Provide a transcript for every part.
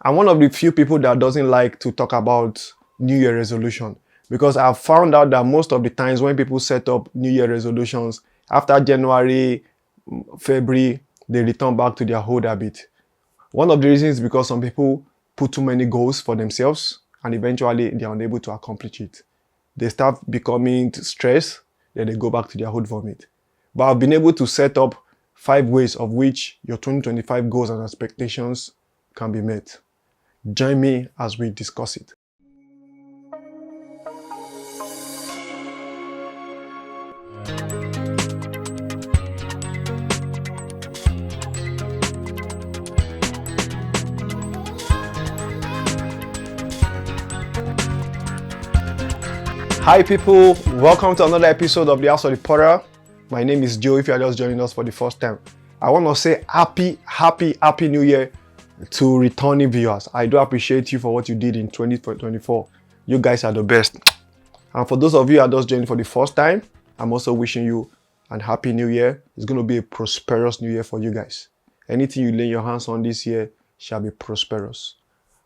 I'm one of the few people that doesn't like to talk about New Year resolution because I've found out that most of the times when people set up New Year resolutions, after January, February, they return back to their old habit. One of the reasons is because some people put too many goals for themselves and eventually they are unable to accomplish it. They start becoming stressed, then they go back to their old vomit. But I've been able to set up 5 ways of which your 2025 goals and expectations can be met. Join me as we discuss it. Hi people, welcome to another episode of the House of the Potter. My name is Joe if you are just joining us for the first time. I want to say happy new year to returning viewers. I do appreciate you for what you did in 2024. You guys are the best. And for those of you who are just joining for the first time, I'm also wishing you a happy new year. It's going to be a prosperous new year for you guys. Anything you lay your hands on this year shall be prosperous.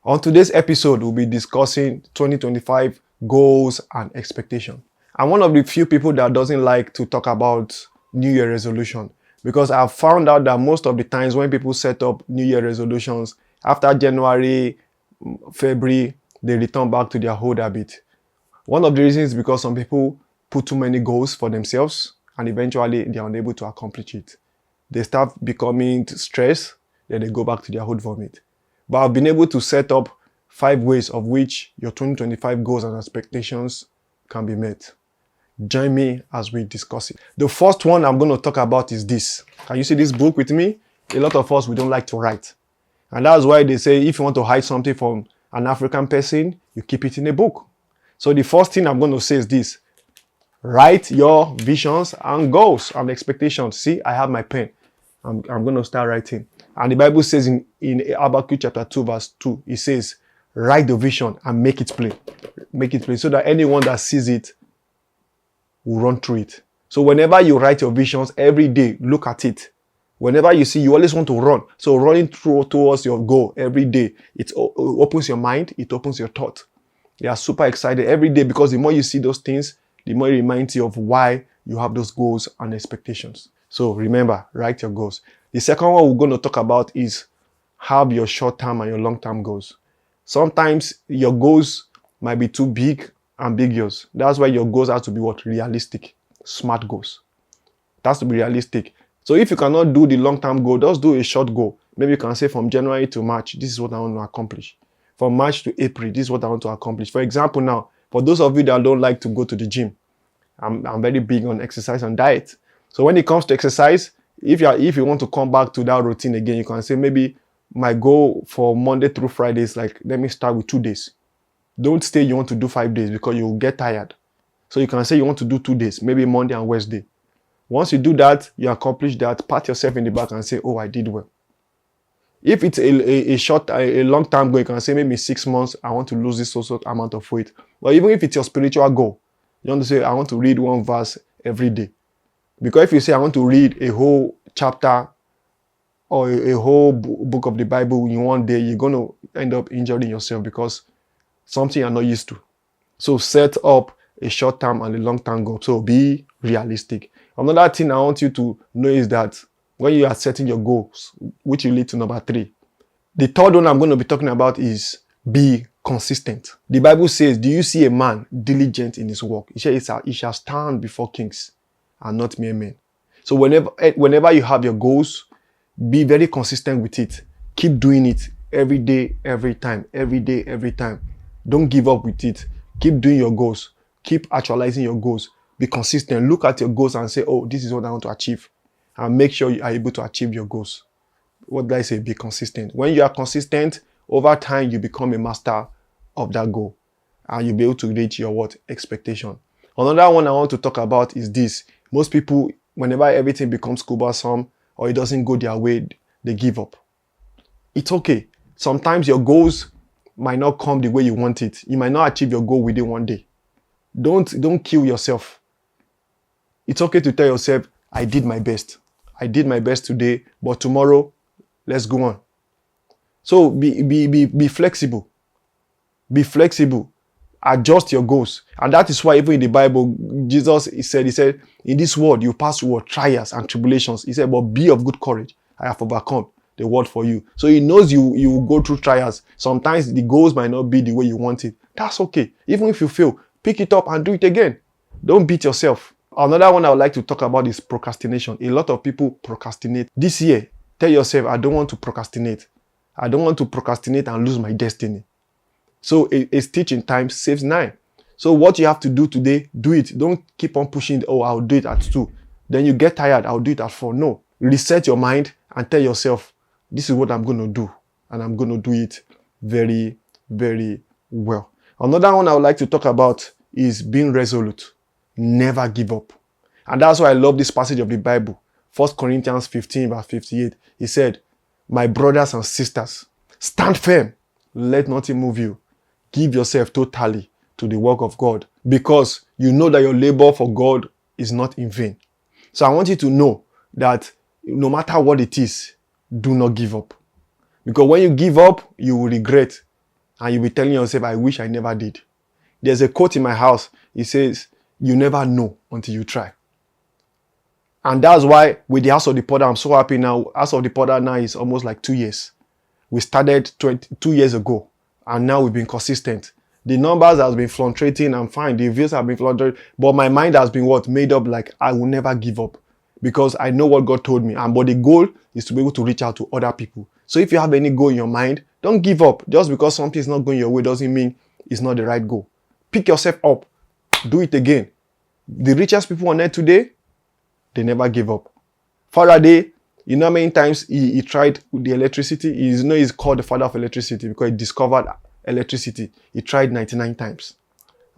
On today's episode, we'll be discussing 2025 goals and expectation. I'm one of the few people that doesn't like to talk about New Year resolution because I've found out that most of the times when people set up New Year resolutions, after January, February, they return back to their old habit. One of the reasons is because some people put too many goals for themselves and eventually they are unable to accomplish it. They start becoming stressed, then they go back to their old vomit. But I've been able to set up 5 ways of which your 2025 goals and expectations can be met. Join me as we discuss it. The first one I'm going to talk about is this. Can you see this book with me? A lot of us, we don't like to write. And that's why they say if you want to hide something from an African person, you keep it in a book. So the first thing I'm going to say is this. Write your visions and goals and expectations. See, I have my pen. I'm going to start writing. And the Bible says in Habakkuk chapter 2 verse 2, it says, write the vision and make it plain. Make it plain so that anyone that sees it will run through it. So whenever you write your visions every day, look at it. Whenever you see, you always want to run. So running towards your goal every day, it opens your mind, it opens your thought. You are super excited every day because the more you see those things, the more it reminds you of why you have those goals and expectations. So remember, write your goals. The second one we're going to talk about is have your short-term and your long-term goals. Sometimes your goals might be too big, ambiguous. That's why your goals have to be what? Realistic. Smart goals. It has to be realistic. So if you cannot do the long-term goal, just do a short goal. Maybe you can say from January to March, this is what I want to accomplish. From March to April, this is what I want to accomplish. For example now, for those of you that don't like to go to the gym, I'm very big on exercise and diet. So when it comes to exercise, if you want to come back to that routine again, you can say maybe my goal for Monday through Friday is like, let me start with 2 days. Don't say you want to do 5 days because you'll get tired. So you can say you want to do 2 days, maybe Monday and Wednesday. Once you do that, you accomplish that, pat yourself in the back and say, oh, I did well. If it's a long-term goal, you can say maybe 6 months, I want to lose this sort amount of weight. But even if it's your spiritual goal, you want to say, I want to read 1 verse every day. Because if you say, I want to read a whole chapter or a whole book of the Bible in 1 day, you're going to end up injuring yourself because something you're not used to. So set up a short-term and a long-term goal. So be realistic. Another thing I want you to know is that when you are setting your goals, which will lead to number 3, the third one I'm going to be talking about is be consistent. The Bible says, do you see a man diligent in his work? He shall stand before kings and not mere men. So whenever you have your goals, be very consistent with it. Keep doing it every day, every time, every day, every time. Don't give up with it. Keep doing your goals. Keep actualizing your goals. Be consistent. Look at your goals and say, oh, this is what I want to achieve. And make sure you are able to achieve your goals. What did I say? Be consistent. When you are consistent, over time, you become a master of that goal. And you'll be able to reach your what? Expectation. Another one I want to talk about is this. Most people, whenever everything becomes cumbersome or it doesn't go their way, they give up. It's okay. Sometimes your goals might not come the way you want it. You might not achieve your goal within 1 day. Don't kill yourself. It's okay to tell yourself, I did my best. I did my best today, but tomorrow, let's go on. So be flexible. Be flexible. Adjust your goals. And that is why even in the Bible, Jesus he said, in this world you pass through trials and tribulations. He said, but be of good courage. I have overcome the world for you. So he knows you will go through trials. Sometimes the goals might not be the way you want it. That's okay. Even if you fail, pick it up and do it again. Don't beat yourself. Another one I would like to talk about is procrastination. A lot of people procrastinate. This year, tell yourself, I don't want to procrastinate. I don't want to procrastinate and lose my destiny. So a stitch in time saves 9. So what you have to do today, do it. Don't keep on pushing, oh, I'll do it at 2. Then you get tired, I'll do it at 4. No. Reset your mind and tell yourself, this is what I'm going to do. And I'm going to do it very, very well. Another one I would like to talk about is being resolute. Never give up. And that's why I love this passage of the Bible. 1 Corinthians 15 verse 58. He said, my brothers and sisters, stand firm. Let nothing move you. Give yourself totally to the work of God, because you know that your labor for God is not in vain. So I want you to know that no matter what it is, do not give up. Because when you give up, you will regret. And you'll be telling yourself, I wish I never did. There's a quote in my house. It says, you never know until you try. And that's why with the House of the Potter, I'm so happy now. House of the Potter now is almost like 2 years. We started 2 years ago. And now we've been consistent. The numbers has been fluctuating and fine. The views have been fluctuating. But my mind has been made up like I will never give up. Because I know what God told me. But the goal is to be able to reach out to other people. So if you have any goal in your mind, don't give up. Just because something is not going your way doesn't mean it's not the right goal. Pick yourself up. Do it again. The richest people on earth today, they never give up. Faraday, you know how many times he tried with the electricity? He's called the father of electricity because he discovered electricity. He tried 99 times.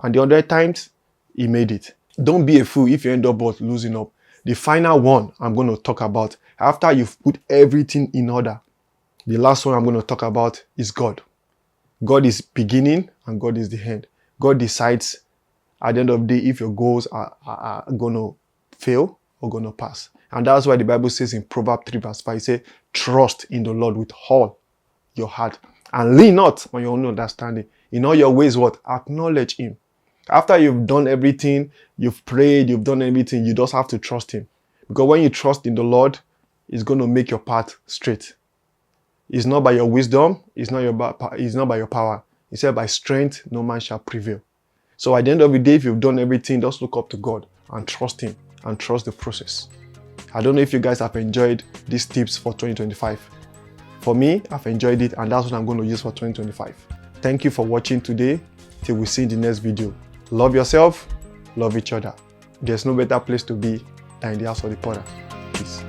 And the 100 times, he made it. Don't be a fool if you end up losing up. The final one I'm going to talk about, after you've put everything in order, the last one I'm going to talk about is God. God is beginning and God is the end. God decides at the end of the day if your goals are going to fail or going to pass. And that's why the Bible says in Proverbs 3 verse 5, it says, trust in the Lord with all your heart and lean not on your own understanding. In all your ways, what? Acknowledge him. After you've done everything, you've prayed, you've done everything, you just have to trust him. Because when you trust in the Lord, it's going to make your path straight. It's not by your wisdom, it's not by your power. He said, by strength, no man shall prevail. So at the end of the day, if you've done everything, just look up to God and trust him and trust the process. I don't know if you guys have enjoyed these tips for 2025. For me, I've enjoyed it, and that's what I'm going to use for 2025. Thank you for watching today. Till we see in the next video. Love yourself, love each other. There's no better place to be than in the House of the Potter. Peace.